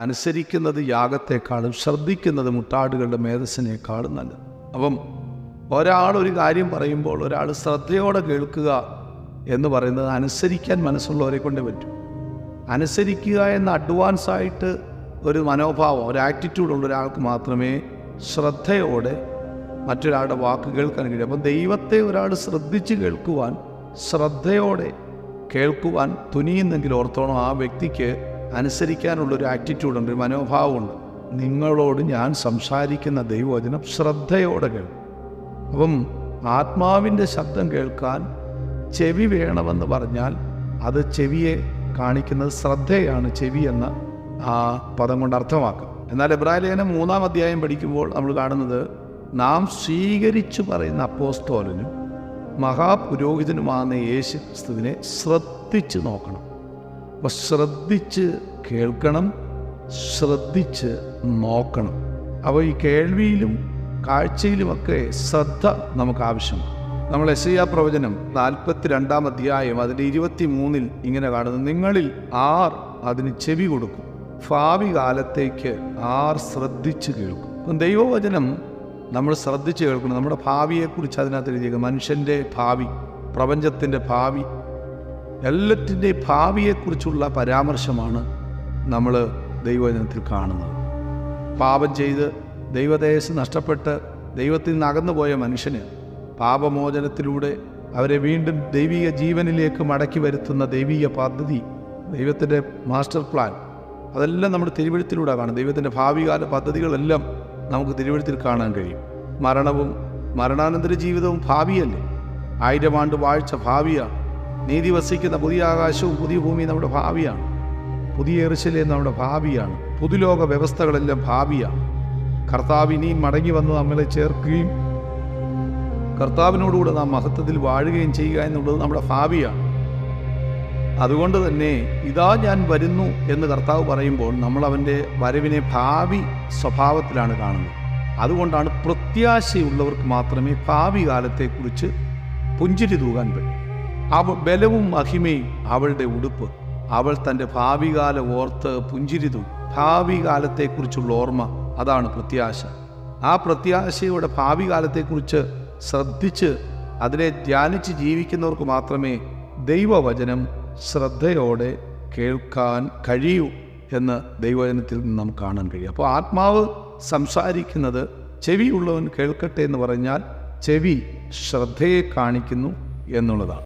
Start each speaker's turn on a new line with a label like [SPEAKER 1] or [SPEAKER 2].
[SPEAKER 1] അനുസരിക്കുന്നത് യാഗത്തെക്കാളും ശ്രദ്ധിക്കുന്നത് മുട്ടാടുകളുടെ മേധസ്സിനേക്കാളും നല്ലത്. അപ്പം ഒരാളൊരു കാര്യം പറയുമ്പോൾ ഒരാൾ ശ്രദ്ധയോടെ കേൾക്കുക എന്ന് പറയുന്നത് അനുസരിക്കാൻ മനസ്സുള്ളവരെ കൊണ്ടേ പറ്റും. അനുസരിക്കുക എന്ന അഡ്വാൻസായിട്ട് ഒരു മനോഭാവം, ഒരു ആറ്റിറ്റ്യൂഡുള്ള ഒരാൾക്ക് മാത്രമേ ശ്രദ്ധയോടെ മറ്റൊരാളുടെ വാക്ക് കേൾക്കാൻ കഴിയും. അപ്പം ദൈവത്തെ ഒരാൾ ശ്രദ്ധിച്ച് കേൾക്കുവാൻ, ശ്രദ്ധയോടെ കേൾക്കുവാൻ തുനിയുന്നെങ്കിൽ ഓർത്തോണം, ആ വ്യക്തിക്ക് അനുസരിക്കാനുള്ളൊരു ആറ്റിറ്റ്യൂഡുണ്ട്, ഒരു മനോഭാവമുണ്ട്. നിങ്ങളോട് ഞാൻ സംസാരിക്കുന്ന ദൈവവചനം ശ്രദ്ധയോടെ കേൾക്കും. അപ്പം ആത്മാവിൻ്റെ ശബ്ദം കേൾക്കാൻ ചെവി വേണമെന്ന് പറഞ്ഞാൽ അത് ചെവിയെ കാണിക്കുന്നത് ശ്രദ്ധയാണ് ചെവി എന്ന ആ പദം കൊണ്ട് അർത്ഥമാക്കുക. എന്നാൽ എബ്രായ ലേഖനം 3-ാം അധ്യായം പഠിക്കുമ്പോൾ നമ്മൾ കാണുന്നത് നാം സ്വീകരിച്ചു പറയുന്ന അപ്പോസ്തലനും മഹാപുരോഹിതനുമാകുന്ന യേശു ക്രിസ്തുവിനെ ശ്രദ്ധിച്ച് നോക്കണം. അപ്പോൾ ശ്രദ്ധിച്ച് കേൾക്കണം, ശ്രദ്ധിച്ച് നോക്കണം. അപ്പോൾ ഈ കേൾവിയിലും കാഴ്ചയിലുമൊക്കെ ശ്രദ്ധ നമുക്ക് ആവശ്യമാണ്. നമ്മൾ യെശയ്യാ പ്രവചനം 42-ാം അധ്യായം അതിൻ്റെ 23-ൽ ഇങ്ങനെ കാണുന്നു, നിങ്ങളിൽ ആർ അതിന് ചെവി കൊടുക്കും, ഭാവി കാലത്തേക്ക് ആർ ശ്രദ്ധിച്ച് കേൾക്കും. അപ്പം ദൈവവചനം നമ്മൾ ശ്രദ്ധിച്ച് കേൾക്കണം. നമ്മുടെ ഭാവിയെക്കുറിച്ച് അതിനകത്ത് എഴുതിയേക്കുക, മനുഷ്യൻ്റെ ഭാവി, പ്രപഞ്ചത്തിൻ്റെ ഭാവി, എല്ലാറ്റിൻ്റെയും ഭാവിയെക്കുറിച്ചുള്ള പരാമർശമാണ് നമ്മൾ ദൈവവചനത്തിൽ കാണുന്നത്. പാപം ചെയ്ത് ദൈവദേശം നഷ്ടപ്പെട്ട് ദൈവത്തിൽ നിന്ന് അകന്നുപോയ മനുഷ്യന് പാപമോചനത്തിലൂടെ അവരെ വീണ്ടും ദൈവിക ജീവനിലേക്ക് മടക്കി വരുത്തുന്ന ദൈവിക പദ്ധതി, ദൈവത്തിൻ്റെ മാസ്റ്റർ പ്ലാൻ, അതെല്ലാം നമ്മുടെ തിരുവെഴുത്തിലൂടെ കാണും. ദൈവത്തിൻ്റെ ഭാവികാല പദ്ധതികളെല്ലാം നമുക്ക് തിരുവെഴുത്തിൽ കാണാൻ കഴിയും. മരണവും മരണാനന്തര ജീവിതവും ഭാവിയല്ലേ. 1000 ആണ്ട് വാഴ്ച ഭാവിയാണ്. നീതി വസിക്കുന്ന പുതിയ ആകാശവും പുതിയ ഭൂമിയും നമ്മുടെ ഭാവിയാണ്. പുതിയ യെരൂശലേം നമ്മുടെ ഭാവിയാണ്. പുതുലോക വ്യവസ്ഥകളെല്ലാം ഭാവിയാണ്. കർത്താവ് ഇനിയും മടങ്ങി വന്ന് നമ്മളെ ചേർക്കുകയും കർത്താവിനോടുകൂടെ നാം മഹത്വത്തിൽ വാഴുകയും ചെയ്യുക എന്നുള്ളത് നമ്മുടെ ഭാവിയാണ്. അതുകൊണ്ട് തന്നെ ഇതാ ഞാൻ വരുന്നു എന്ന് കർത്താവ് പറയുമ്പോൾ നമ്മൾ അവൻ്റെ വരവിനെ ഭാവി സ്വഭാവത്തിലാണ് കാണുന്നത്. അതുകൊണ്ടാണ് പ്രത്യാശയുള്ളവർക്ക് മാത്രമേ ഭാവി കാലത്തെക്കുറിച്ച് പുഞ്ചിരി തൂകാൻ പറ്റൂ. ബലവും മഹിമയും അവളുടെ ഉടുപ്പ്, അവൾ തൻ്റെ ഭാവി കാലം ഓർത്ത് പുഞ്ചിരി തൂകും. ഭാവി കാലത്തെക്കുറിച്ചുള്ള ഓർമ്മ, അതാണ് പ്രത്യാശ. ആ പ്രത്യാശയുടെ ഭാവി കാലത്തെക്കുറിച്ച് ശ്രദ്ധിച്ച് അതിനെ ധ്യാനിച്ച് ജീവിക്കുന്നവർക്ക് മാത്രമേ ദൈവവചനം ശ്രദ്ധയോടെ കേൾക്കാൻ കഴിയൂ എന്ന് ദൈവവചനത്തിൽ നിന്ന് നാം കാണാൻ കഴിയും. അപ്പോൾ ആത്മാവ് സംസാരിക്കുന്നത് ചെവിയുള്ളവൻ കേൾക്കട്ടെ എന്ന് പറഞ്ഞാൽ ചെവി ശ്രദ്ധയെ കാണിക്കുന്നു എന്നുള്ളതാണ്.